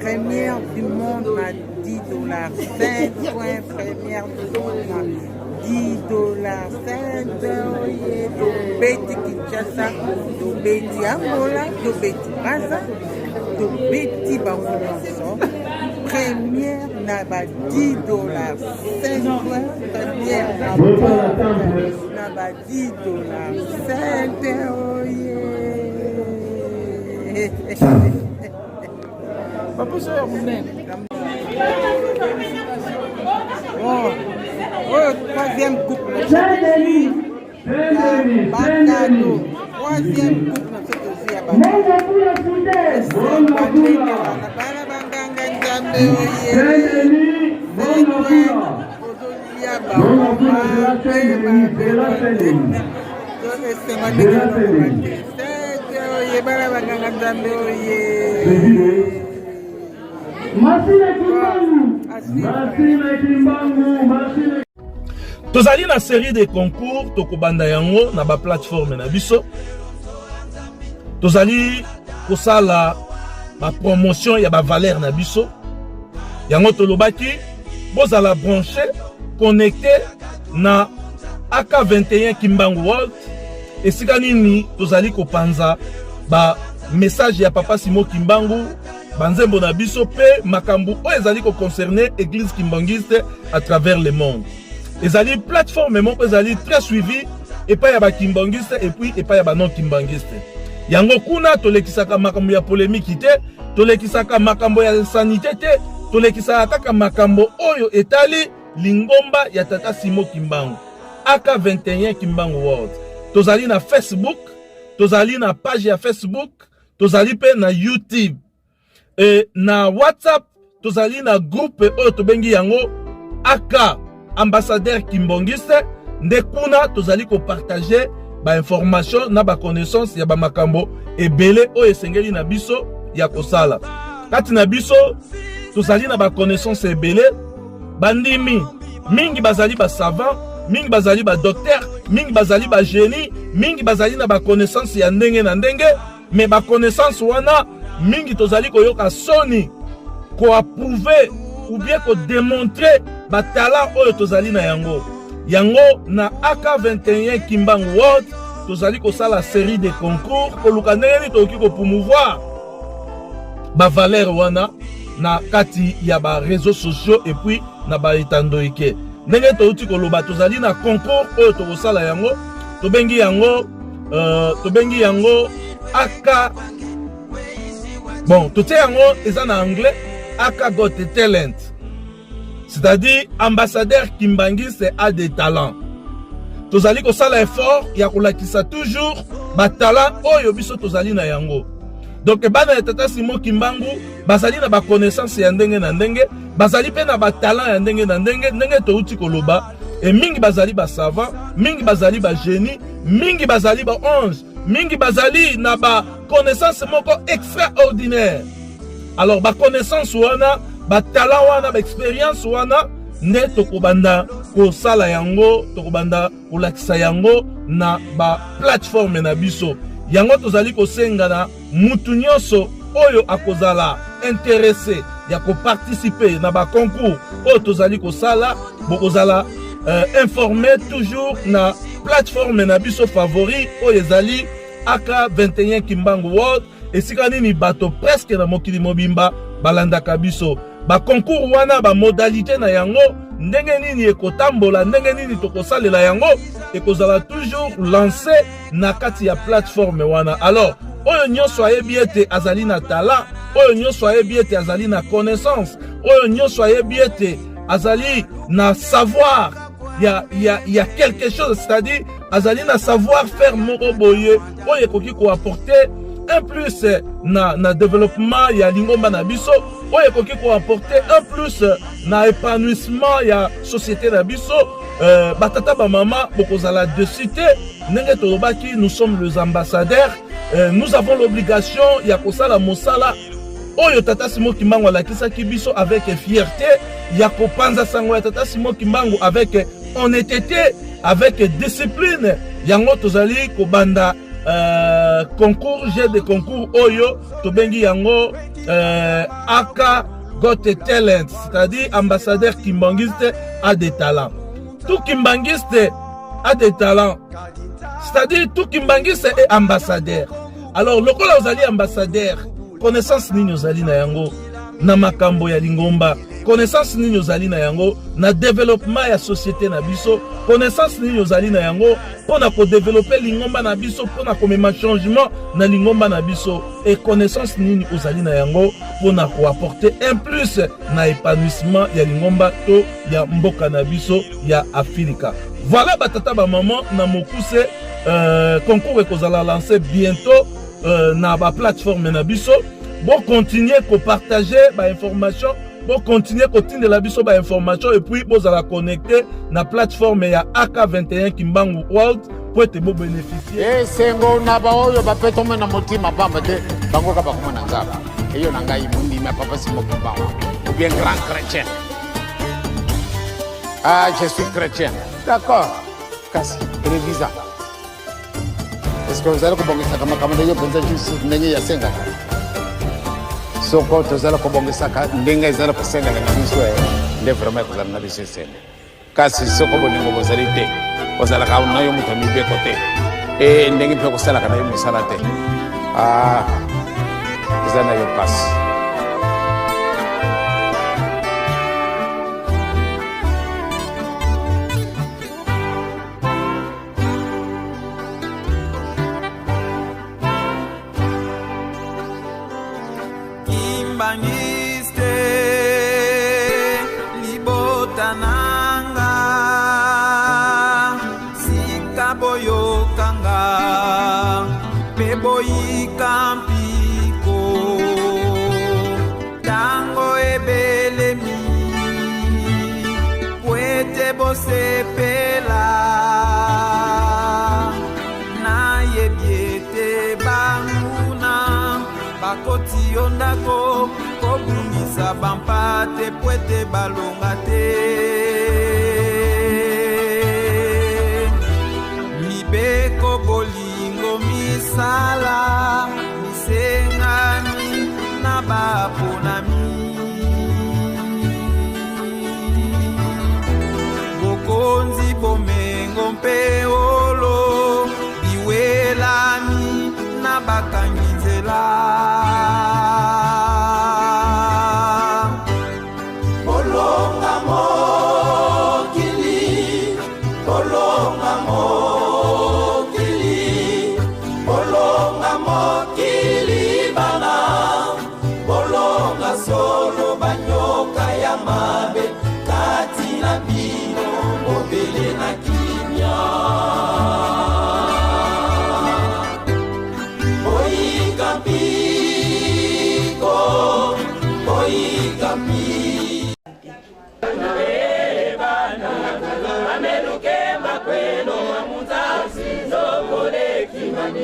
Première du monde à $10. 5 points, première du monde à $10. 5 Tobeti Kinshasa, Tobeti Angola, Tobeti Braza, Tobeti Bangolanso. Première n'a pas $10. 5 points, première n'a pas $10. 5 Papa, c'est mon nom. Oh, troisième coupe. Bacano, troisième coupe. Tozali na série de concours tokobanda yango na ba plateforme na biso. Tozali kosala ba promotion ya ba valeur na biso. Yango tolobaki bozala branché connecté na AK21 Kimbangu World. Esika nini tozali kopanza ba message ya Papa Simon Kimbangu banzembo na biso pe makambu o ezali ko concerner église kimbangiste à travers le monde. Ezali plateforme moko ezali très suivi et pas ya ba kimbangiste et puis et pas ya ba non kimbangiste. Yango kuna tolekisaka makambo ya polémique te, tolekisaka makambo ya sanité te, tolekisaka kaka makambo oyo etali lingomba ya Tata Simon Kimbangu. AK21 Kimbangu World. Tozali na Facebook, tozali na page ya Facebook, tozali pe na YouTube. Et na WhatsApp, tozali na groupe oyo tobengi yango AK ambassadeur Kimbangiste. Nde kuna tozali ko partager ba information na ba connaissance ya ba makambo ebele oyo esengeli na biso ya kosala. Kati na biso tozali na ba connaissance ebele, bandimi mingi bazali ba savant, mingi bazali ba docteur, mingi bazali ba génie, mingi bazali na ba connaissance ya ndenge na ndenge, mais ba connaissance wana mingi tozali koyoka soni ko approuver ou bien ko démontrer ba talent oyo tozali na yango. Yango na AK21 Kimbangu World tozali kosala série de concours ko luka ndenge toki ko promouvoir ba valeur wana na kati ya ba réseaux sociaux et puis na ba etandoike. Ndenge touti ko loba tozali na concours oyo tokosala yango tobengi yango AK. Bon, tout est en anglais, AK Got Talent. C'est-à-dire, ambassadeur Kimbangiste a des talents. Tozali ko sala effort, ya kolakisa toujours, ba talent oyo biso tozali na yango. Donc, bana ya Tata Simon Kimbangu, bazali na ba connaissance ya ndenge na ndenge, bazali pe na ba talent ya ndenge na ndenge, ndenge touti koloba, et mingi bazali ba savant, mingi bazali ba génie, mingi bazali ba ange, mingi bazali na ba connaissance moko extraordinaire. Alors ba connaissance wana, ba talent wana, ba expérience wana, ne tokobanda ko sala yango, tokobanda ko lakisa yango na ba plateforme na biso. Yango tozali ko senga na mutu nyonso oyo akozala intéressé ya ko participer na ba concours oyo tozali ko sala, bokozala informé toujours na plateforme na biso favori oyo ezali AK21 Kimbangu World. Esika nini bato presque na mokili mobimba balandaka biso. Ba concours wana ba modalité na yango ndenge nini ekotambola, ndenge nini tokosalela yango ekozala toujours lancé na kati ya plateforme wana. Alors oyo nyonso ayebi ete azali na talent, oyo nyonso ayebi ete azali na connaissance, oyo nyonso ayebi ete azali na savoir, il y a quelque chose, c'est-à-dire azali na savoir faire moko boye oyo ekoki ko apporter un plus na développement ya lingomba na biso, oyo ekoki ko apporter un plus na épanouissement ya société na biso. Batata ba mama bokozala de citer ndenge tolobaki, nous sommes les ambassadeurs, nous avons l'obligation ya kosala mosala oyo Tata Simon Kimbangu alakisaki biso avec fierté, ya kopanza sango ya Tata Simon Kimbangu avec honnêteté, avec discipline, yango tozali kobanda concours jeu de concours oyo tobengi yango aka got a talent, c'est-à-dire ambassadeur kimbangiste a des talents. Tout kimbangiste a des talents, c'est-à-dire tout kimbangiste est ambassadeur. Alors lokola ozali ambassadeur, connaissance nini ozali na yango na makambo ya lingomba, connaissance nini ozali na yango na développement ya société na biso, connaissance nini ozali na yango pona ko développer lingomba na biso, pona ko mema changement na lingomba na biso, et connaissance nini ozali na yango pona ko apporter un plus na épanouissement ya lingomba to ya mboka na biso ya Afrika. Voilà batata ba maman na mokuse concours ekozala lancer bientôt na ba plateforme na biso. Bon continuer ko partager ba information, bon continuer ko tinde la biso ba information, et puis vous allez connecter na plateforme ya AK21 Kimbangu World pour te bo bénéficier. Sengo na ba oyo ba peto mena motima pamba te bango ka ba kuma na nzaba. Eyo na ngai mundi ma papa simo Kimbangu. Ou bien grand chrétien. Ah, je suis chrétien. D'accord. Kasi televisa. Est-ce que vous allez kubongisa kama ndio penza juice ndenge ya senga? Soko tozala kubongisa ndenge izala kusenga na biso nde vraiment kuzala na biso senga. Kasi soko boningo bozali te. Bozala ka unayo mutami be kote. Ndenge pe kusala kana yo musala te. Ah. Izana yo pass. Kimbangiste libotananga sikaboyokanga peboyikampiko tango ebelemi kwete bosepela na yebiete banguna bakoti ondako kobungisa bampate pwete balonga te mibeko bolingo misala misengani na baponami bokonzi bomengo mpe olo biwelani na bakangi nzela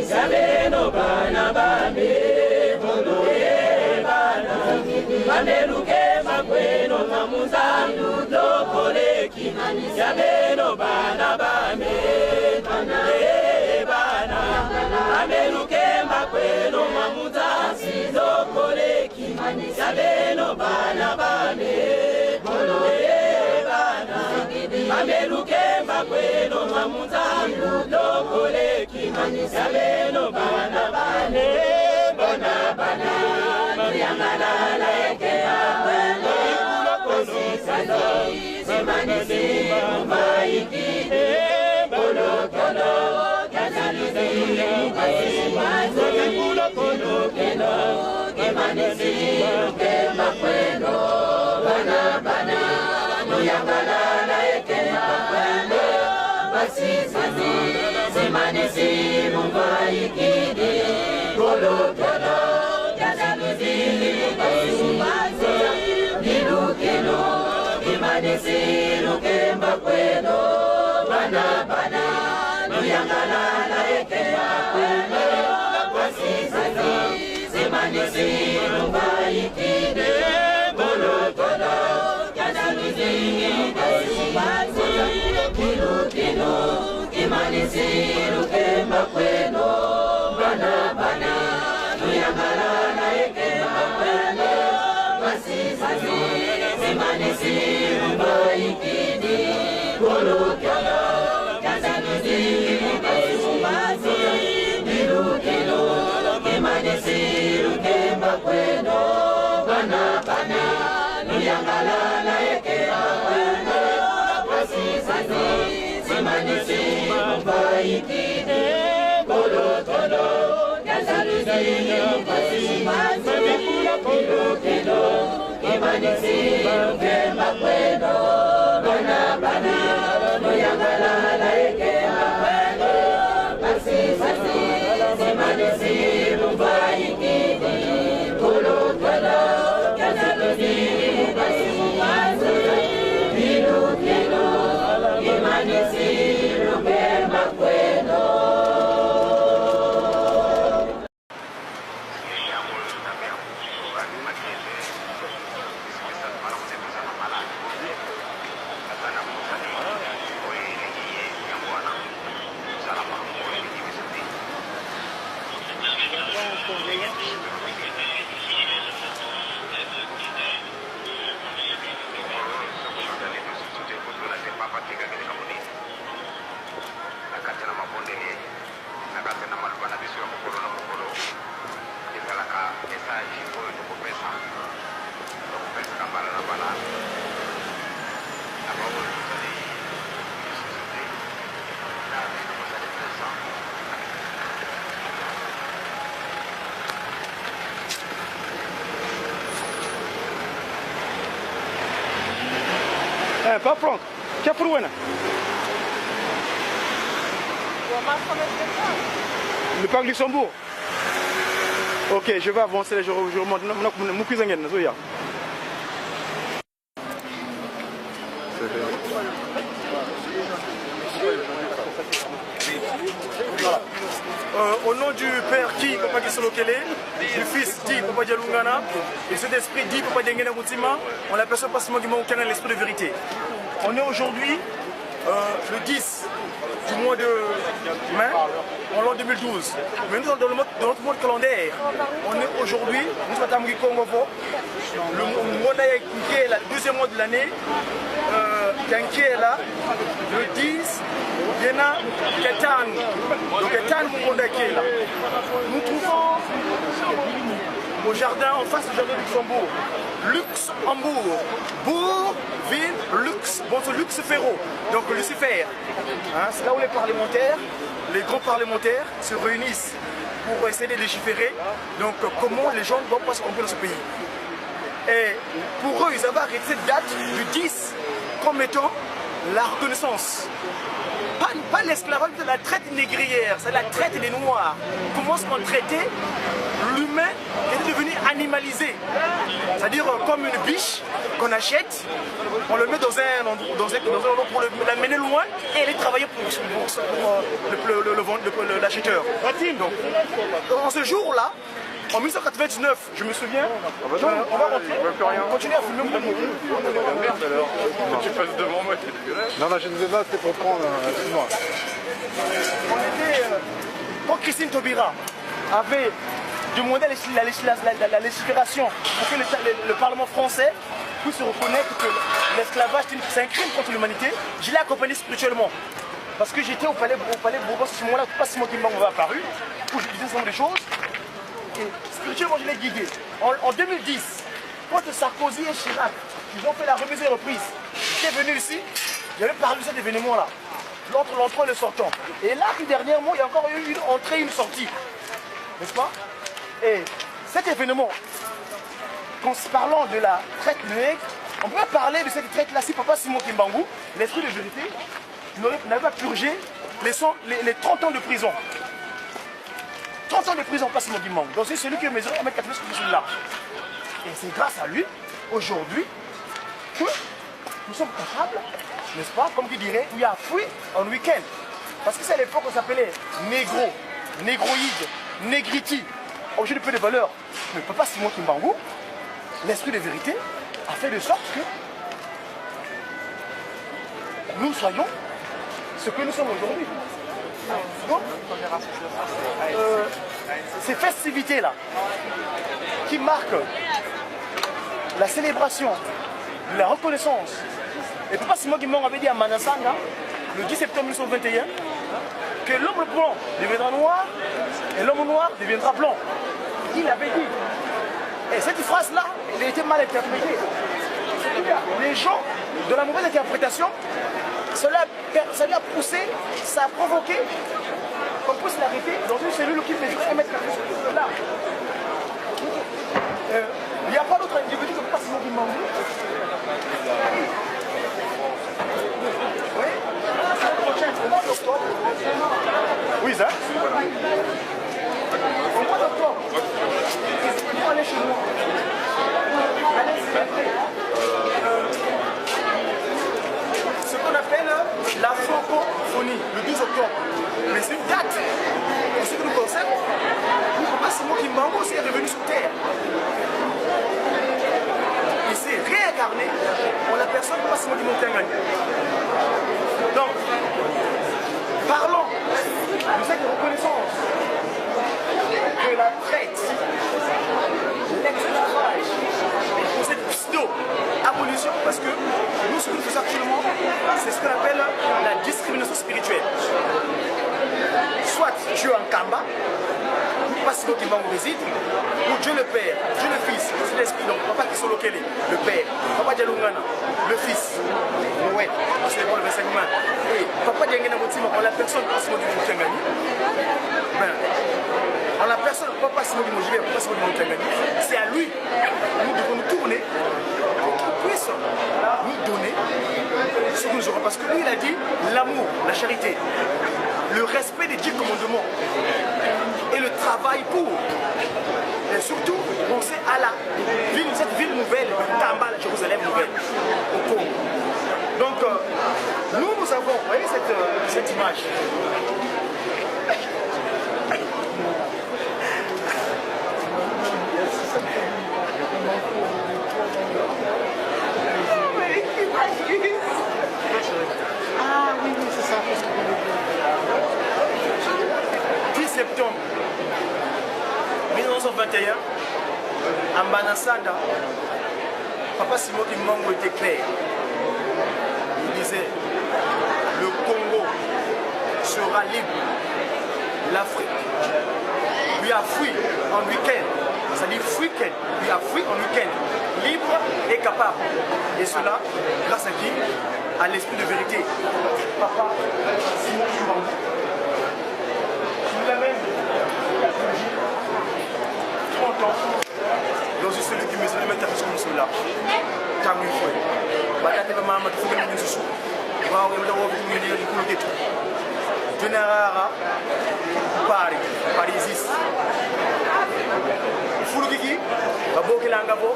Sabeno bana bame bolo bana mameluke makweno mamuzandu lokole kimani sabeno bana bame bana mameluke makweno mamuzandu lokole kimani sabeno bana bame bolo bana mameluke makweno mamuzandu lokole kimani sabeno bana bane bona bana yangala leke abelo kosi sano simani si maiki bolo kono kazali si mazo kulo kono keno kimani si kema kweno bana bana yangala leke abelo kosi sano simani si maiki bolo kono Nilukeno, imanisi lukemba kweno, Pas Franck, qu'est-ce que vous Le parc Luxembourg. Ok, je vais avancer, je remonte. Mon cousin est là. Au nom du Père qui, Papa Gisolokele, du Fils dit Papa Dialungana, et cet esprit dit Papa Dengena Moutima, on l'aperçoit pas seulement qui a l'esprit de vérité. On est aujourd'hui le 10 du mois de mai, en l'an 2012. Mais nous, dans notre monde calendaire, on est aujourd'hui, nous sommes le mois qui est le deuxième mois de l'année, qui est là, le 10, il y en a Ketan. Donc Ketan, qui est là. Nous trouvons au jardin, en face du jardin de Luxembourg, Luxembourg, Bourg, ville, Lux, bon, c'est Lux Ferro, donc Lucifer. Hein, c'est là où les parlementaires, les grands parlementaires se réunissent pour essayer de légiférer, donc comment les gens doivent pas se tromper dans ce pays. Et pour eux, ils avaient arrêté cette date du 10 comme étant la reconnaissance. Pas l'esclavage, c'est la traite négrière, c'est la traite des Noirs. Comment est-ce qu'on traitait l'humain qui était devenu animalisé? C'est-à-dire comme une biche qu'on achète, on le met dans un endroit pour l'amener loin et aller travailler pour l'acheteur. Donc, en ce jour-là, en 1999, je me souviens, on va continuer à filmer. Merde alors, tu passes devant moi, c'est dégueulasse. Non, je ne sais pas, c'était pour prendre, excuse-moi. On était, quand Christine Taubira avait demandé la légifération pour que le Parlement français puisse reconnaître que l'esclavage c'est un crime contre l'humanité, je l'ai accompagné spirituellement. Parce que j'étais au palais Bourbon à ce moment-là, pas si mon Kimba m'avait apparu, où je disais des choses. Et spirituellement, je l'ai guidé. En 2010, quand Sarkozy et Chirac, ils ont fait la remise et reprise, j'étais venu ici, j'avais parlé de cet événement-là, l'entrant et le sortant. Et là, dernièrement, il y a encore eu une entrée et une sortie. N'est-ce pas? Et cet événement, parlant de la traite nègre, on peut parler de cette traite-là si Papa Simon Kimbangu, l'esprit de vérité, n'avait pas purgé les 30 ans de prison. 30 ans de prison, pas Simon Kimbangu. Donc c'est celui qui mesure 1m80 sur large. Et c'est grâce à lui, aujourd'hui, que nous sommes capables, n'est-ce pas, comme qui dirait, we are free on week-end. Parce que c'est à l'époque qu'on s'appelait négro, négroïde, négriti, objet de peu de valeur. Mais Papa Simon Kimbangu, l'esprit de vérité, a fait de sorte que nous soyons ce que nous sommes aujourd'hui. Donc, ces festivités-là, qui marquent la célébration, la reconnaissance, et Papa Simon Kimbangu avait dit à Manasanga, le 10 septembre 1921, que l'homme blanc deviendra noir et l'homme noir deviendra blanc. Il avait dit. Et cette phrase-là, elle a été mal interprétée. Les gens, de la mauvaise interprétation, cela a poussé, ça a provoqué qu'on puisse l'arrêter dans une cellule qui mesure 1 mètre carré. Là. Il n'y a pas d'autre individu que Papa Simon Kimbangu. Oui, c'est le prochain, au mois d'octobre. Oui, ça. Au mois d'octobre, il faut aller chez moi. Allez célébrer ce qu'on appelle la francophonie, le 12 octobre. Mais c'est une date, en ce qui nous concerne, où Papa Simon Kimbangu aussi est revenu sur Terre. Il s'est réincarné en la personne de Papa Simon Kimbangu. Donc, parlons de cette reconnaissance que la traite, l'esclavage, pour cette pseudo-abolition, parce que nous, ce que nous faisons actuellement, c'est ce qu'on appelle la discrimination spirituelle. Soit tu es en Kamba, ou Papa Simon Kimbangu réside, ou Dieu le Père, Dieu le Fils, c'est l'Esprit, donc Papa Kisolokele, le Père, Papa Dialungana, le Fils, ouais, c'est le 25 mai, et Papa Diangena Motima, en la personne Papa Simon Kimbangu, en la personne Papa Simon Kimbangu, Papa Simon Kimbangu, c'est à lui, nous devons nous tourner pour qu'il puisse nous donner ce que nous aurons, parce que lui il a dit l'amour, la charité, le respect des 10 commandements et le travail pour. Et surtout, penser à la ville, cette ville nouvelle, Tamba, la Jérusalem nouvelle, au Congo. Donc, nous avons, vous voyez cette image. Ah oui, c'est ça. 10 septembre 1921, à Manasanda, Papa Simon Kimbangu était clair. Il disait, le Congo sera libre. L'Afrique lui a fui en week-end. C'est-à-dire week-end, lui a fui en week-end. Libre et capable. Et cela, grâce à qui? À l'esprit de vérité. Papa Simon Kimbangu. Il a même 30 ans dans une cellule qui mesure 1 mètre comme cela. Tant mieux fait. Batate ba mama tu fuga ni susu. Waaw yow da wo bi ni ni ko getu. Generara Paris 6. Fulu kiki ba bokilanga bo.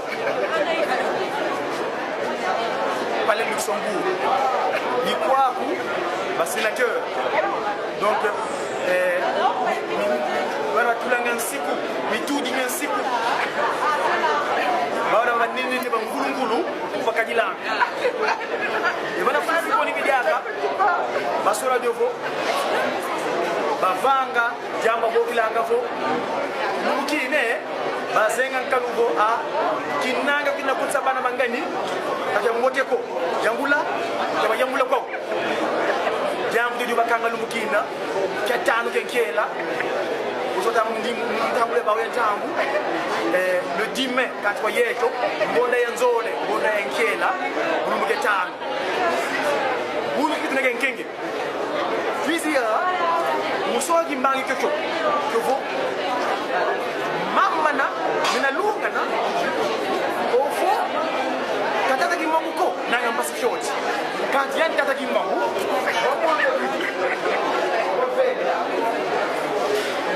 Palais de Luxembourg. Ni quoi ba sénateur. Donc voilà tout l'angan siku, mais tout dit un siku. Voilà va nini ni bangulungulu bakadila. Et voilà fa siku ni bidiaka. Basura diovo. Bavanga jamba bokilanga fo. Mukine bazenga kalubo a kinanga kinakutsa bana bangani. Kati ngoteko. Jangula, jangula ko. Jambu di bakanga lumukina. Katanu kenkela. Le 10 mai, quand tu voyais, on est en zone, on est en Kiela, on est en Kiela. On est en Kiela. Puis il y a un soir qui manque quelque chose. Que vous, Mamana, mais Lungana, au fond, quand tu as dit Mamouko, n'a pas de chose. Quand il y a un tata qui manque,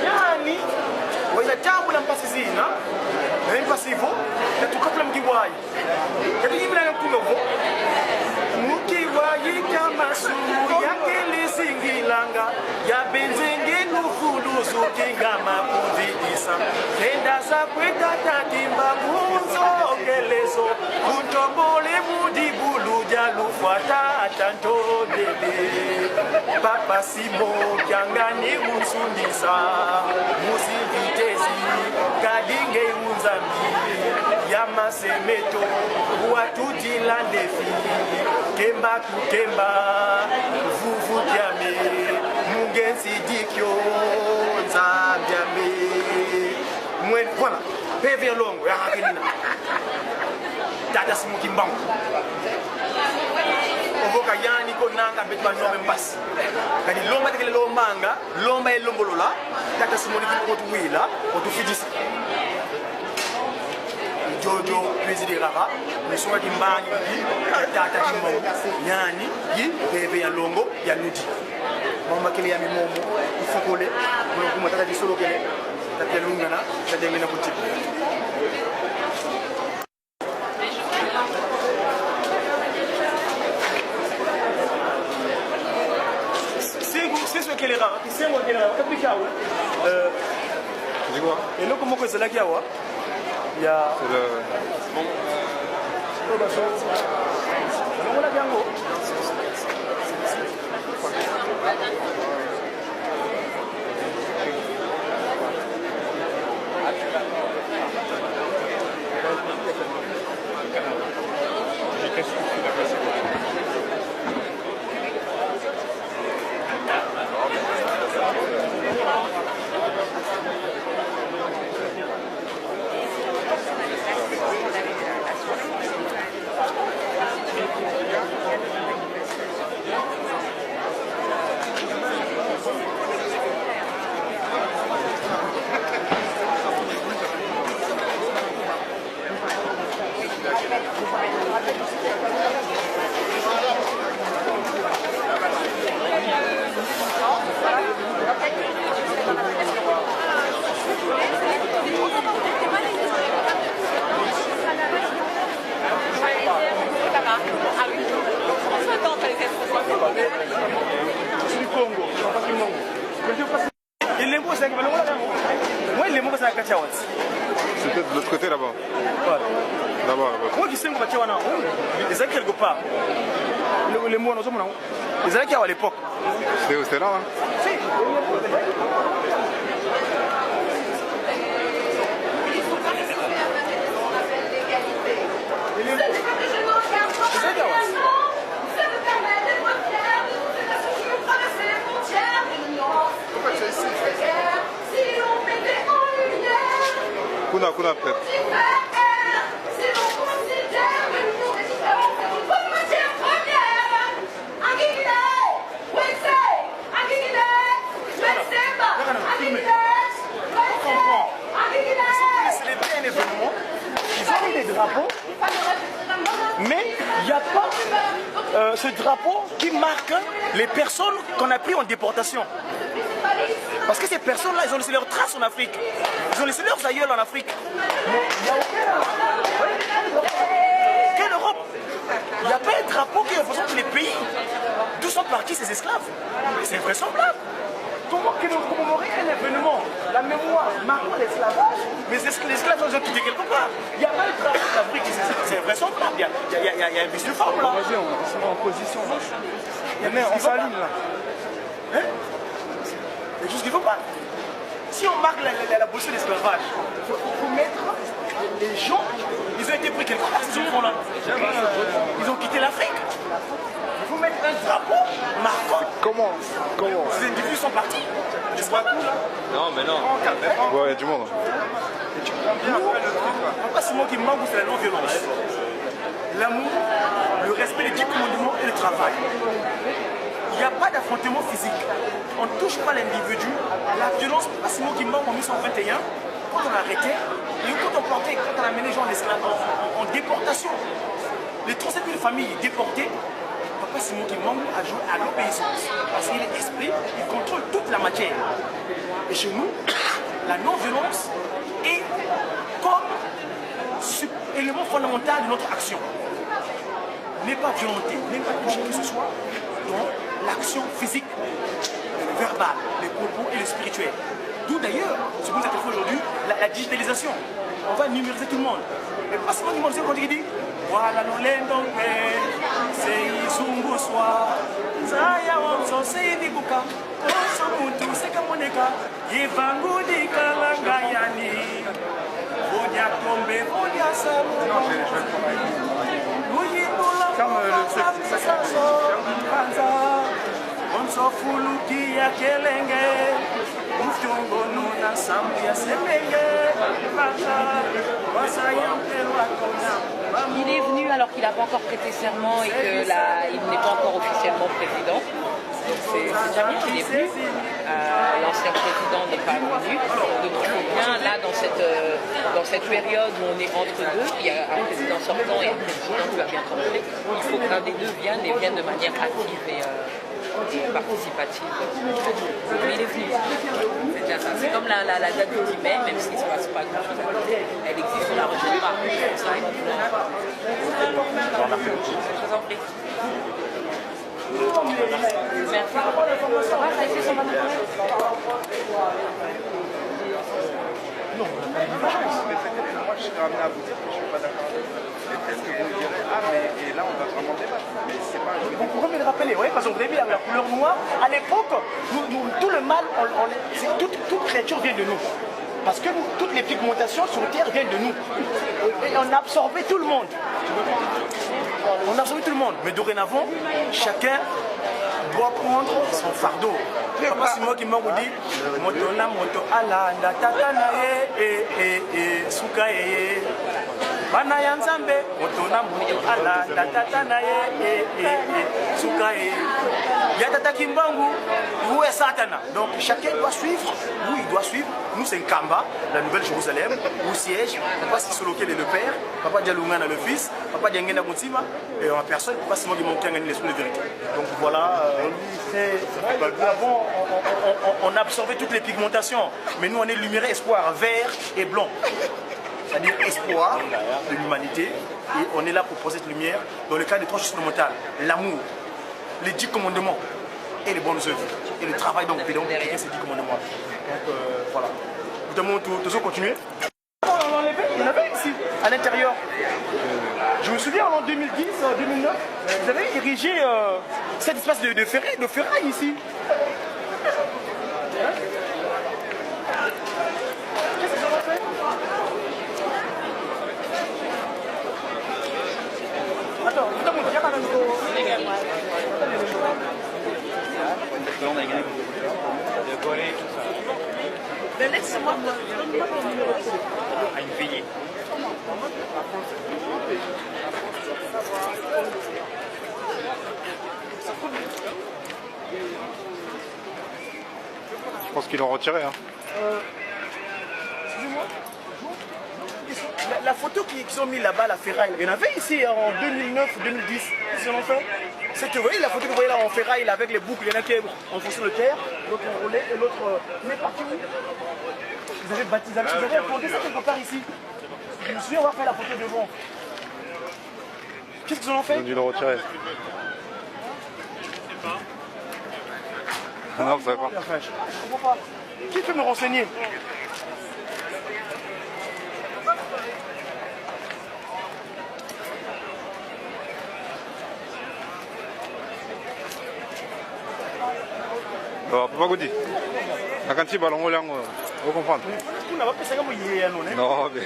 yani waweza jambo la mpasizina na impasivo na tukapla mkiwai kati yimla kunovo mkiwai kama suru yake lisingilanga ya benzenge nufuluzu kingama kuvidisa kenda za kweta tatimba kunzo ngelezo kuntombole mudibulu jalufuata tanto bebe Papa Simo Kiangani Munsundisa Musi Vitezi Kadinge Munzambi Yama Semeto Watuti Landefi Kemba Kukemba Vuvu Kiame Mugensi Dikyo Nzambiame Voilà, PV longo ya Hakelina Tata Simo Kimbangu Ovoka yani ko nanga betu banome mbasi kani lomba tekele lombanga lomba elombolola Tata Simo Kimbangu tuwila otufijisa Jojo président Rara mais soit Kimbangu Tata Kimbangu yani yi PV ya longo ya nudi mama kile ya mimomo ifukole mo Tata di solo kele Tata Lungana Tata ngena boutique c'est ce qu'elle est rare c'est moi qui est rare kapika Dis-moi. et là comment que c'est là qu'il y a il y a C'est le... on l'a bien go C'est peut-être de l'autre côté là-bas. Là-bas, là-bas. Moi qui sais que tu as les acquis quelque part. Les mots, les acquis à l'époque. C'était là, hein? Kuna peut-être. Mais il n'y a pas ce drapeau qui marque les personnes qu'on a pris en déportation. Parce que ces personnes-là, ils ont laissé leurs traces en Afrique. Ils ont laissé leurs aïeuls en Afrique. Quelle Europe? Il n'y a pas un drapeau qui représente les pays d'où sont partis ces esclaves. C'est invraisemblable. Comment commémorer un événement, la mémoire marquant l'esclavage, mais l'esclavage ont quitté quelque part. Il n'y a pas de drapeau d'Afrique, c'est invraisemblable. Il y a un bus de forme là. Vas-y, on va en position. On s'aligne là. Hein? C'est juste qu'il ne faut pas. Si on marque l'abolition de l'esclavage, il faut mettre les gens, ils ont été pris quelque part, ces enfants-là. Ils ont quitté l'Afrique. Il faut mettre un drapeau marquant. Comment Ces individus sont partis. Tu vois tout là? Non, mais non. Ouais, il y a du monde. Et tu comprends bien après le truc là. Pas seulement qui manque, c'est la non-violence. L'amour, le respect des 10 commandements et le travail. Il n'y a pas d'affrontement physique. On ne touche pas l'individu. La violence, pas seulement qui manque en 1921, quand on a arrêté, et quand on portait, quand on a amené les gens en déportation. Les 37 000 familles déportées, Papa Simon qui manque à jouer à l'obéissance. Parce qu'il est esprit, il contrôle toute la matière. Et chez nous, la non-violence est comme élément fondamental de notre action. N'est pas violenter, n'est pas toucher que ce soit dans l'action physique, verbale, les propos et le spirituel. D'où d'ailleurs, c'est comme ça qu'il faut aujourd'hui, la digitalisation. On va numériser tout le monde. Et pas seulement numériser quand il dit voilà, nous l'endons, c'est Izungu Soir. Zaya Wamso, c'est Dibuka. Oso Mutu, c'est Kamoneka. Yevangudi Kalangayani. Vodia Tombe, Vodia Samu. Comme le Onso Fuluki ya Kelenge. Ufyongono na Sambu ya Sepenge. Il est venu alors qu'il n'a pas encore prêté serment et qu'il n'est pas encore officiellement président. C'est déjà bien qu'il est venu. L'ancien président n'est pas venu. Donc il faut bien, là, dans cette période où on est entre deux, il y a un président sortant et un président qui va bien tomber, il faut qu'un des deux vienne et vienne de manière active et participative. Mais il est venu. C'est déjà ça. C'est comme la date du 10 mai, même s'il ne se passe pas grand-chose à côté, elle existe, on ne la rejette pas. Ça, je vous en prie. Merci. Ça va, ça a été son matin? Non, moi je serais amené à vous dire que je ne suis pas d'accord. Est-ce que vous me direz, ah mais et là on va vraiment débattre, mais c'est pas un jeu. Vous pouvez me le rappeler, oui, parce que vous avez vu la couleur noire, à l'époque, tout le mal, toute créature vient de nous. Parce que toutes les pigmentations sur Terre viennent de nous. Et on a absorbé tout le monde. On a absorbé tout le monde. Mais dorénavant, chacun doit prendre son fardeau. Papa, c'est moi qui m'en dit, motona moto ala ndatata e suka e bana ya nzambe motona moto ala ndatata na e suka e yatata kimbangu où est Satana. Donc chacun doit suivre où il doit suivre. Nous c'est Nkamba, la Nouvelle Jérusalem, où siège Papa Sisolokel est le père, Papa Dialoungana le fils, Papa Diangena Moutima et en personne, Papa Simon qui manque les sous de vérité. Donc voilà, avant on a absorbé toutes les pigmentations, mais nous on est lumière, espoir, vert et blanc. C'est-à-dire espoir de l'humanité, et on est là pour poser cette lumière dans le cadre des trois choses fondamentales, l'amour, les 10 commandements et les bonnes œuvres, et le travail donc pédant pour appliquer ces 10 commandements. Donc voilà. Nous devons continuer. Il y en avait ici, à l'intérieur. Je me souviens en 2010, 2009, vous avez érigé cet espace de ferraille ici. Qu'est-ce que ça va faire? Attends, il y a pas mais laisse-moi à une veillée. Je pense qu'ils l'ont retiré. Hein. Excusez-moi. La photo qu'ils ont mis là-bas, la ferraille, il y en avait ici en 2009-2010. Ils en ont fait. C'est que vous voyez la photo que vous voyez là en ferraille avec les boucles, il y en a qui ont foncé le terre, l'autre enroulé et l'autre. Mais partout. Vous avez baptisé, vous avez implanté ça quelque part ici. Je me souviens avoir fait la photo devant. Qu'est-ce qu'ils en ont fait? Ils ont dû le retirer. Non, vous savez pas. Je comprends pas. Qui peut me renseigner? Papa Goudi, la quantité de ballon, vous comprenez? Vous n'avez pas ça comme il y a un nom. Non, mais.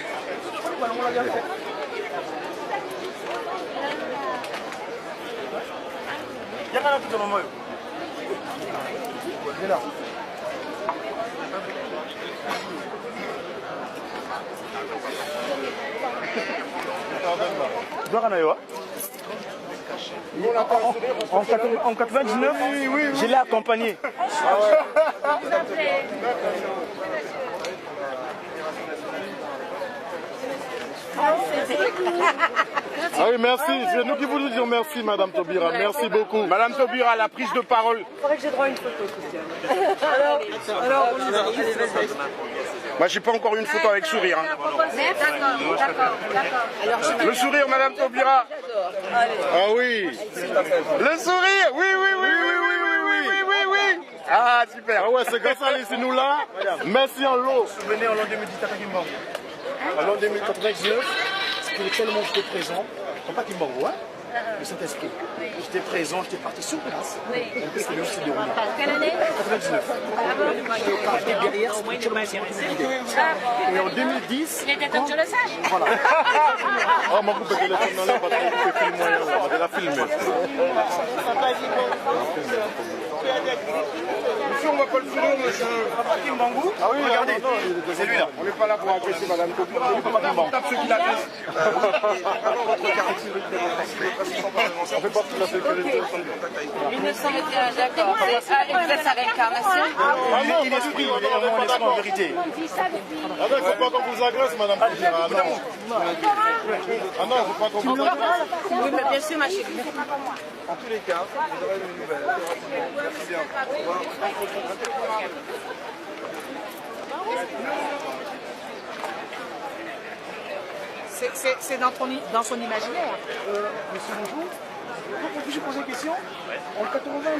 Il y a un tout dans le moment. Il est là. En 99, je l'ai accompagné. Ah oui, merci. C'est nous qui voulons dire merci, Madame Taubira. Merci beaucoup. Madame Taubira, la prise de parole. Il faudrait que j'ai droit à une photo, Christiane. Alors, Moi, j'ai pas encore une photo avec sourire. Hein. D'accord. Le sourire, Madame Taubira. ah oui. Le sourire, oui, oui, oui, oui, oui, oui, oui, oui, oui, oui. Ah, super. Ah ouais, c'est grâce à ici, nous là. Merci en lot. Souvenez en l'an 2010, Tata Kimbangu. En l'an 2099, spirituellement, j'étais présent. Papa Kimbangu, hein? Le Saint-Esprit. J'étais présent, j'étais parti sur place. Et puis, c'est lui qui s'est déroulé. Quelle année? 99. J'étais derrière, spirituellement, c'est moi qui me guidais. Et en 2010. Il était comme je le sache. Voilà. Oh, ma coupe de téléphone, non, là, parce que je peux filmer, là, on va la filmer. Monsieur, on va pas le filmer, monsieur. Papa Kimbangu. Ah oui, regardez. C'est lui là. On n'est pas là pour agresser Madame Tobi. Papa Kimbangu. Tape ceux qui l'agressent. On fait partie de la sécurité. 1921, d'accord. C'est sa réincarnation. Il est esprit, il est vraiment l'esprit en vérité. Ah non, il ne faut pas qu'on vous agresse, Madame Tobi. Ah non. Ah non, il ne faut pas qu'on vous agresse. Oui, mais bien sûr, ma chérie. En tous les cas, vous aurez une nouvelle. Merci bien. Au revoir. C'est dans son imaginaire. Monsieur, bonjour. Donc, puis-je poser une question? En 80,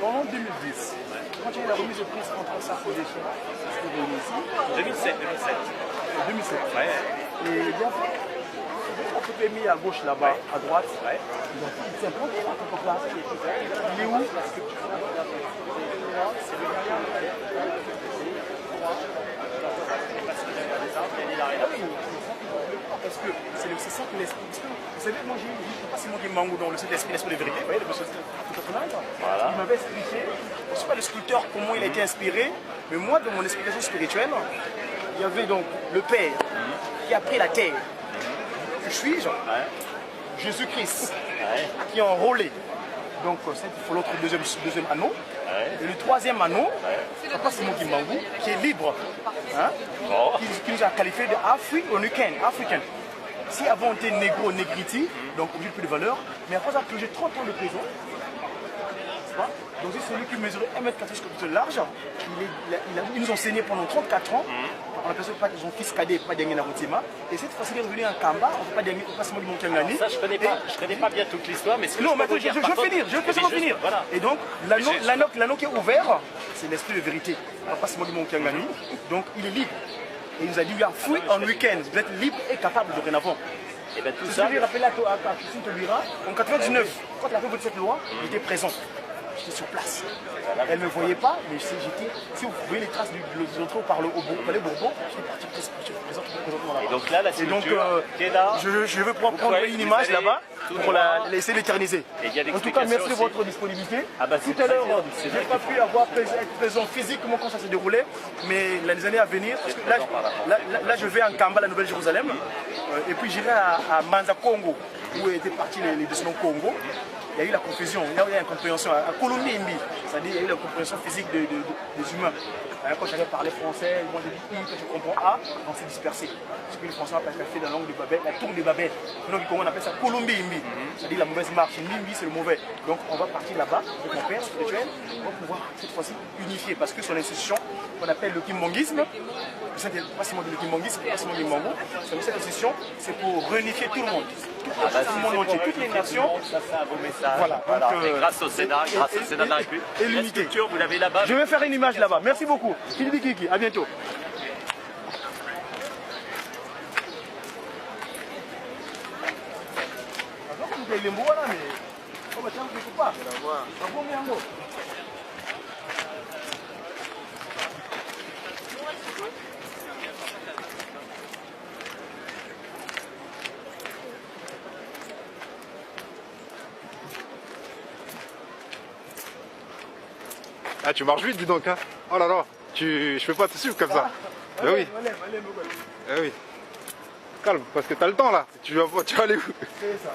en 2010, quand il y a eu la remise de prix entre sa position, c'était venu ici 2007. 2007. Ouais. Et il y a un peu mis à gauche là-bas, à droite. Ouais. Donc, il s'est implanté dans cette place. Il est où? Parce que c'est ça que l'esprit. Vous savez, moi j'ai pas si moi qui mangue dans le Saint-Esprit, l'esprit de vérité. Vous voyez, le monsieur voilà. Il m'avait expliqué, je ne suis pas le sculpteur, comment il a été inspiré, mais moi, dans mon explication spirituelle, il y avait donc le Père qui a pris la terre. Que suis-je? Jésus-Christ qui est enrôlé. Donc, il faut l'autre deuxième anneau. Et le troisième anneau, Papa Simon Kimbangu, qui est libre, hein, qui nous a qualifié d'Africain. Si avant on était négro, négriti, donc on n'a plus de valeur, mais après ça a plongé 30 ans de prison. Donc c'est celui qui mesurait 1m14 comme de large, il nous enseignait pendant 34 ans. On appelle ça pas son fils cadet, pas Diangé Naroutima. Et cette fois-ci, il est revenu en Kamba, on ne peut pas Diangé, pas seulement Monkangani. Ça, je ne connais pas bien toute l'histoire, mais ce que non, je peux vous dire, je vais finir. Voilà. Et donc, l'anneau qui est ouvert, c'est l'esprit de vérité. Pas seulement Monkangani. Donc, il est libre. Et il nous a dit, we are free on weekend. Vous êtes libre et capable dorénavant. Et bien tout c'est ça. ce que j'ai rappelé à Christine Tobira. En 99, quand il a fait voter cette loi, il était présent. J'étais sur place. Elle ne me voyait pas, mais j'étais. Si vous voyez les traces de l'autre au Palais Bourbon, j'étais parti présentement là-bas. Et donc là, la sculpture qui est là. Je veux pouvoir prendre une image là-bas pour laisser l'éterniser. En tout cas, merci de votre disponibilité. Tout à l'heure, je n'ai pas pu être présent physiquement quand ça s'est déroulé, mais les années à venir, parce que là je vais en Kamba, la Nouvelle-Jérusalem, et puis j'irai à Manza Congo, où étaient partis les descendants Congo. Il y a eu la confusion, il y a eu une compréhension à Colombie, c'est-à-dire il y a eu la compréhension physique des humains. Quand j'avais parlé français, moi j'ai dit que je comprends A, on s'est dispersé. Ce que les Français appellent fait la langue de Babel, la tour de Babel. Donc on appelle ça Colombie, c'est-à-dire la mauvaise marche. Mimbi c'est le mauvais. Donc on va partir là-bas avec mon père spirituel pour pouvoir cette fois-ci unifier parce que son institution qu'on appelle le kimbanguisme, c'est pas seulement le kimbanguisme, pas seulement le kimbangu, cette institution c'est pour réunifier tout le monde. Tout le monde entier, toutes les nations. Ça c'est un beau message. Voilà. Donc, grâce au Sénat de la République. Et l'unité. Vous l'avez là-bas. Je vais faire une image là-bas. Merci beaucoup. Philippe Kiki, à bientôt. Ah, tu marches vite, dis donc, hein. Oh là là, je peux pas te suivre comme ça. Ben oui. Eh oui. Calme, parce que t'as le temps là. Tu vas aller où? C'est ça.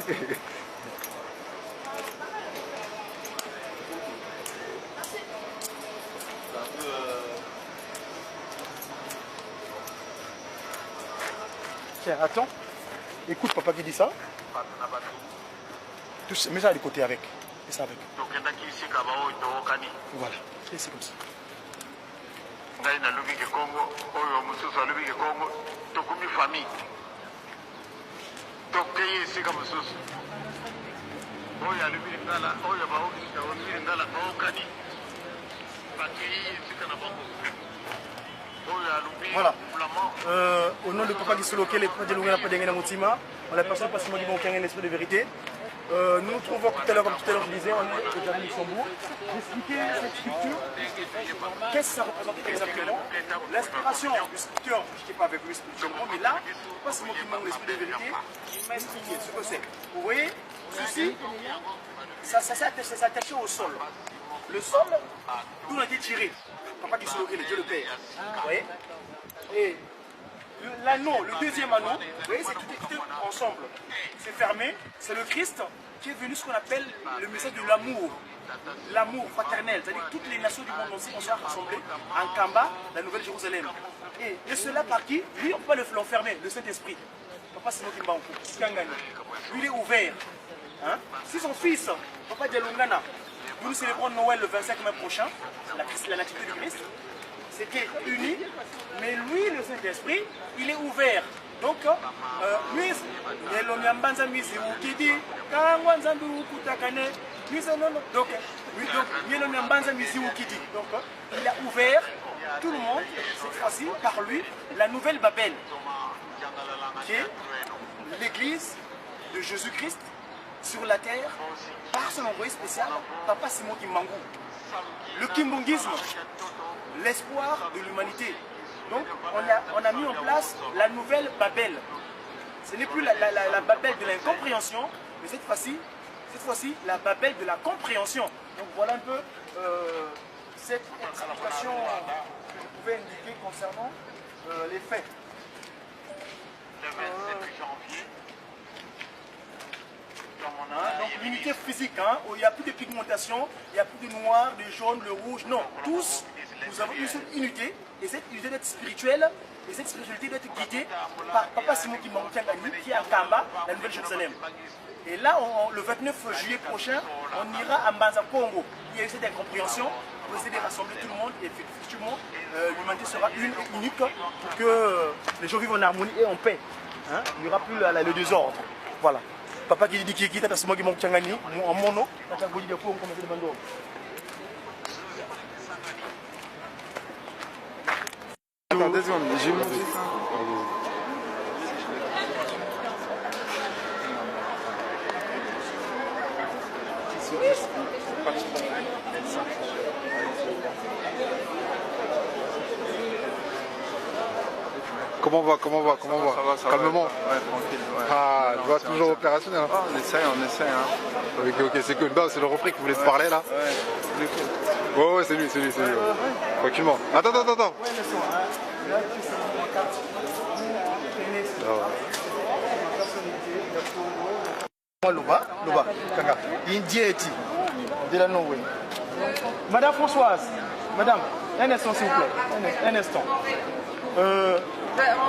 Tiens, attends. Écoute papa qui dit ça. Mets ça de côté avec. Mets ça avec. Voilà. Et c'est comme ça. Voilà. Au nom de Papa Gisoloke, les Papa Dialungana Padengena Moutima, on a personne parce que moi qui manque un esprit de vérité. Nous nous trouvons tout à l'heure, comme tout à l'heure je disais, on est au Jardin Luxembourg. J'expliquais cette sculpture, qu'est-ce que ça représente exactement. L'inspiration du sculpteur, je n'étais pas avec lui spirituellement, mais là, pas seulement qu'il manque l'esprit de vérité, il m'a expliqué ce que c'est. Vous voyez, ceci, ça s'est attaché au sol. Le sol, tout a été tiré. Papa Gisoloke, le Dieu le Père. Vous voyez? Et l'anneau, le deuxième anneau, vous voyez, c'est tout ensemble. C'est fermé, c'est le Christ qui est venu ce qu'on appelle le message de l'amour fraternel. C'est-à-dire que toutes les nations du monde entier sont rassemblées en Kamba, la Nouvelle Jérusalem. Et cela par qui? Lui, on peut pas l'enfermer, le Saint-Esprit. Papa Simo Kimbangu, Kangani. Lui, il est ouvert. Hein? Si son fils, Papa Dialungana, nous célébrons Noël le 25 mai prochain, la nativité du Christ, c'était uni, mais lui, le Saint-Esprit, il est ouvert. Donc, il a ouvert tout le monde, cette fois-ci, par lui, la nouvelle Babel, qui est l'église de Jésus-Christ sur la terre, par son envoyé spécial, Papa Simo Kimbangu. Le kimbungisme, l'espoir de l'humanité. Donc, on a mis en place la nouvelle Babel. Ce n'est plus la Babel de l'incompréhension, mais cette fois-ci, la Babel de la compréhension. Donc, voilà un peu cette explication que je pouvais indiquer concernant les faits. Donc l'unité physique, hein, où il n'y a plus de pigmentation, il n'y a plus de noir, de jaune, de rouge, non, tous, nous avons une seule unité, et cette unité doit être spirituelle, et cette spiritualité doit être guidée par Papa Simo Kimbangu qui est à Kamba, la Nouvelle Jérusalem. Et là, le 29 juillet prochain, on ira à Mbanza Congo. Il y a eu cette incompréhension, pour essayer de rassembler tout le monde, et effectivement, l'humanité sera unique pour que les gens vivent en harmonie et en paix. Hein. Il n'y aura plus le désordre. Voilà. Papa qui dit qu'il est moi qui manque en mon nom, Attends, 2 secondes, j'ai monté ça. Comment on va? Calmement. Ouais, tranquille. Ouais. Ah, je vois toujours opérationnel. Hein. On essaie. Hein. Ok, c'est cool. Non, c'est le refrain qui voulait se parler là. Ouais, c'est lui. Ouais. Tranquillement. Attends. Loba, Kanga. Indieti. De la Norvège. Madame Françoise, madame, un instant s'il vous plaît. Un instant. On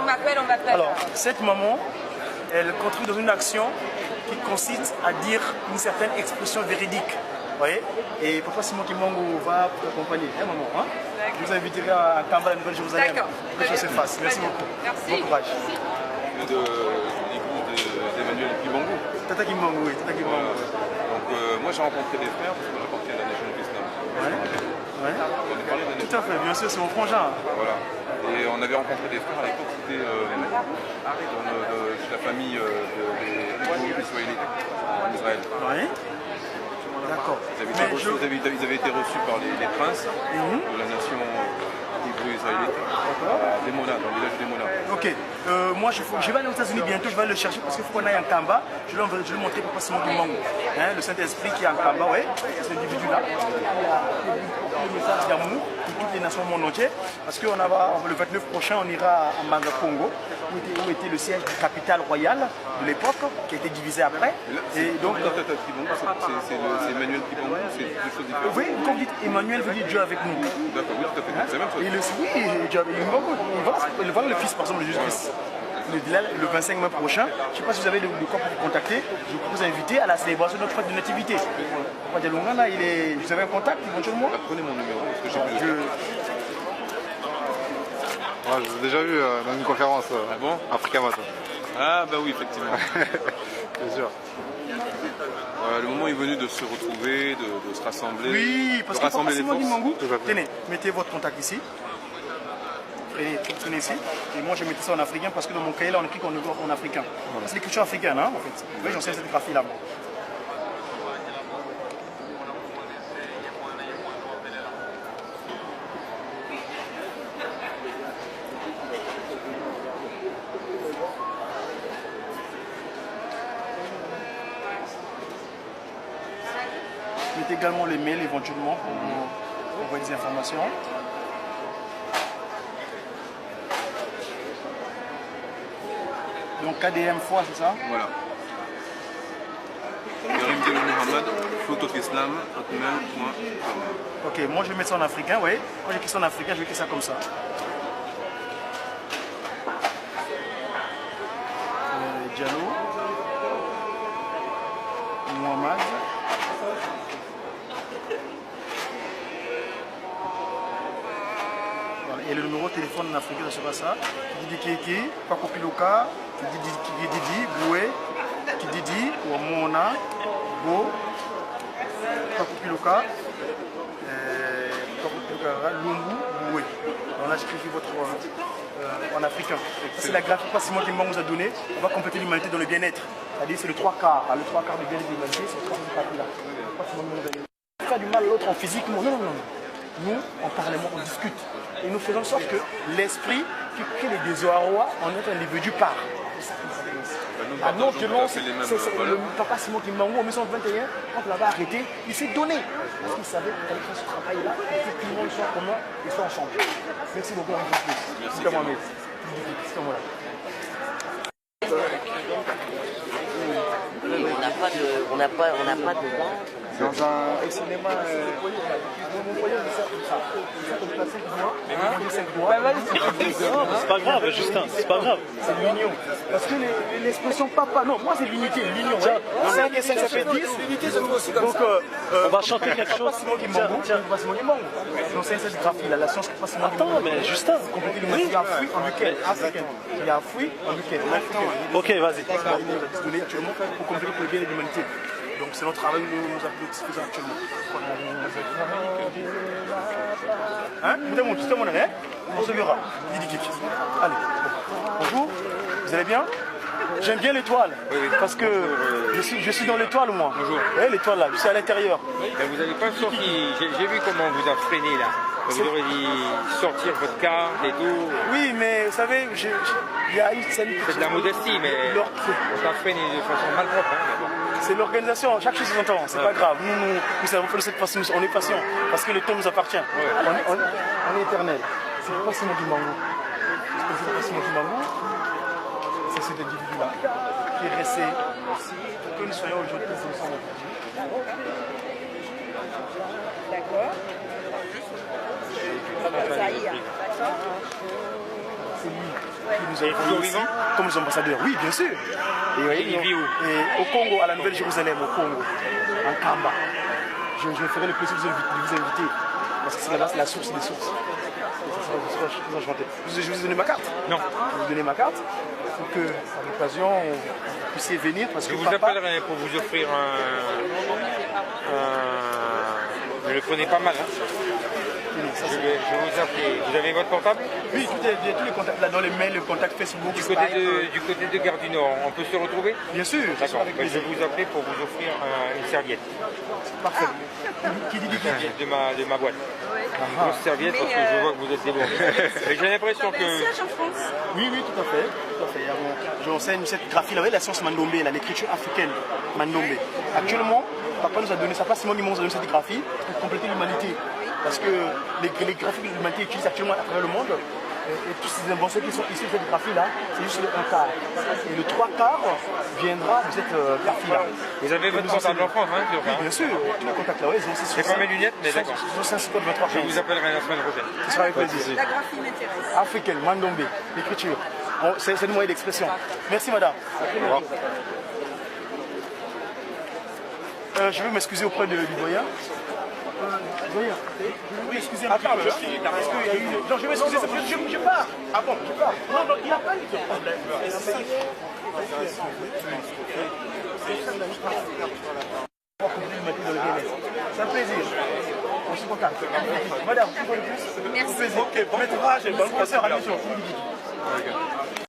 m'appelle. Alors, cette maman, elle contribue dans une action qui consiste à dire une certaine expression véridique. Vous voyez? Et Papa Simo Kimbangu va vous accompagner. Maman, hein? Je vous inviterai à Kamba, la Nouvelle Jérusalem. Que ça se fasse. Merci beaucoup. Merci. Bon courage. De l'épouse d'Emmanuel Kimbangu. Tata Kimbangu, oui. Tata Kimbangu. Donc, moi j'ai rencontré des frères parce que j'appartiens à la Nation de l'Islam. Ouais. Tout à fait, bien sûr, c'est mon frangin. Voilà. Et on avait rencontré des frères à l'époque, c'était chez la famille des Israélites en Israël. Oui. D'accord. Ils avaient été reçus par les princes de la nation hébreu-israélite, dans le village d'Emona. Ok. Moi, je vais aller aux États-Unis bientôt, je vais le chercher parce qu'il faut qu'on aille en Kamba. Je vais le montrer pour Papa Simo Kimbangu. Le Saint-Esprit qui est en Kamba, oui, cet individu-là. Le message d'amour pour toutes les nations du monde entier. Parce que le 29 prochain, on ira à Mbanza Congo, où était le siège du capital royal de l'époque, qui a été divisé après. Et donc, c'est Emmanuel Kimbangu, c'est quelque chose de différent. Oui, quand vous dites Emmanuel, vous dites Dieu avec nous. D'accord, oui, tout à fait. C'est la même chose. Oui, Dieu avec nous. Voilà le Fils, par exemple, de Jésus-Christ. Le 25 mai prochain, je ne sais pas si vous avez de quoi pour vous contacter, je vous invite à la célébration de notre fête de nativité. Papa Dialungana, vous avez un contact éventuellement? Prenez mon numéro parce que j'ai je vous ai déjà vu dans une conférence Africa Matin. Ah bah oui, effectivement. Bien sûr. Le moment est venu de se retrouver, de se rassembler. Oui, parce que rassembler les Papa Simon forces. Kimbangu, tenez, mettez votre contact ici. Prenez ici. Et moi, je mettais ça en africain parce que dans mon cahier, là, on écrit en africain. Voilà. C'est l'écriture africaine, hein, en fait. Oui, j'enseigne cette graphie-là. Mettez également les mails éventuellement pour envoyer des informations. Donc KDM fois, c'est ça? Voilà. Karim Diallo Mohamed, photokislam@mail.com. Ok, moi je vais mettre ça en africain, oui. Moi j'écris ça en africain, je vais écrire ça comme ça. Diallo Mohamed. Voilà. Et le numéro de téléphone en africain, ça sera ça. Didi Kiki, Paco Piloka, Didi Boué, Didi Wamona, Bo, Paco Piloka, Lumbu, Boué. On a écrit votre en africain. C'est la graphie que Simon Kimbangu nous a donnée. On va compléter l'humanité dans le bien-être. C'est-à-dire c'est le 3 quarts. Le 3 quarts du bien-être de l'humanité, c'est cette graphie-là. On fait du mal à l'autre en physique. Non. Nous, en parlement, on discute. Et nous faisons en sorte que l'esprit qui crée les désarrois en notre individu part. Ah non, c'est le papa Simon Kimbangu en 1921, quand il l'avait arrêté, il s'est donné. Parce qu'il savait qu'il fallait faire ce travail-là, et que tout le monde soit commun et soit ensemble. Merci beaucoup. Merci. C'est Mohamed. C'est moi là. On n'a pas de vent. Dans un cinéma, C'est pas grave, Justin, c'est pas grave. C'est l'union. Parce que l'expression papa, non, moi c'est l'unité, l'union. 5 et 5 ça fait 10. L'unité ça fait aussi comme ça. Donc, on va chanter quelque chose. Donc c'est cette graphie-là, la science qui passe Simon Attends, mais Justin. Compléter l'humanité, il y a fruit en week-end, africain. Il y a fruit en week-end. Ok, vas-y. Il nous a donné actuellement pour compléter pour le bien de l'humanité. Donc c'est notre travail que nous faisons actuellement. Hein? On se verra. Allez, bonjour, vous allez bien? J'aime bien l'étoile, parce que je suis dans l'étoile moi. Bonjour. Oui, l'étoile là, je suis à l'intérieur. Vous n'avez pas sorti, j'ai vu comment on vous a freiné là. Vous aurez dit sortir votre carte et tout. Oui, mais vous savez, il y a une scène... C'est de la modestie, mais on t'a freiné de façon malpropre. Hein, c'est l'organisation, chaque chose son temps, c'est pas grave. Nous savons faire de cette façon, on est patient, parce que le temps nous appartient. On est éternel. C'est pas Simon Kimbangu. C'est pas Simon Kimbangu. C'est cet individu-là qui est resté pour que nous soyons aujourd'hui tous ensemble. D'accord. C'est lui qui nous a introduits ici comme les ambassadeurs. Oui, bien sûr. Et au Congo, à la Nouvelle-Jérusalem, au Congo, en Kamba. Je ferai le plaisir de vous inviter. Parce que c'est la source des sources. Je vous ai donné ma carte. Non. Je vais vous donner ma carte pour que, à l'occasion, vous puissiez venir. Parce je que vous appellerai pour vous offrir ne le prenez pas mal. Hein. Je vais vous appeler. Vous avez votre portable? Oui, tous les contacts là dans les mails, le contact Facebook. Du côté de Gare du Nord, on peut se retrouver? Bien sûr. D'accord. Je vais vous appeler pour vous offrir une serviette. Parfait. Qui dit de ma boîte. Une grosse serviette parce que je vois que vous êtes débordés. Et j'ai l'impression que... Oui, tout à fait. J'enseigne cette graphie là, la science Mandombe, l'écriture africaine Mandombe. Actuellement, papa nous a donné, ça passe Simon Kimbangu nous a donné cette graphie pour compléter l'humanité. Parce que les graphies que l'humanité utilise actuellement à travers le monde, et toutes ces inventions qui sont issues de cette graphie-là, c'est juste un quart. Et le 3 quarts viendra de cette graphie-là. Vous avez votre comptable en France, hein? Oui, bien sûr. Tous les contacts là, ils ont aussi. J'ai pas mes lunettes, mais d'accord. Je vous appellerai la semaine prochaine. Ce sera avec plaisir. La graphie m'intéresse. Africaine, Mandombe, l'écriture. C'est le moyen d'expression. Merci madame. Au revoir. Je veux m'excuser auprès du doyen. Oui, excusez-moi. Attends, parce qu'il y a eu... Non, je vais m'excuser, je pars. Ah bon, je pars. Non, il n'y a pas eu de problème. C'est un plaisir. suis content. Madame, une fois de plus, Merci. au plaisir. Ok, bon courage et bonne concert à l'émission.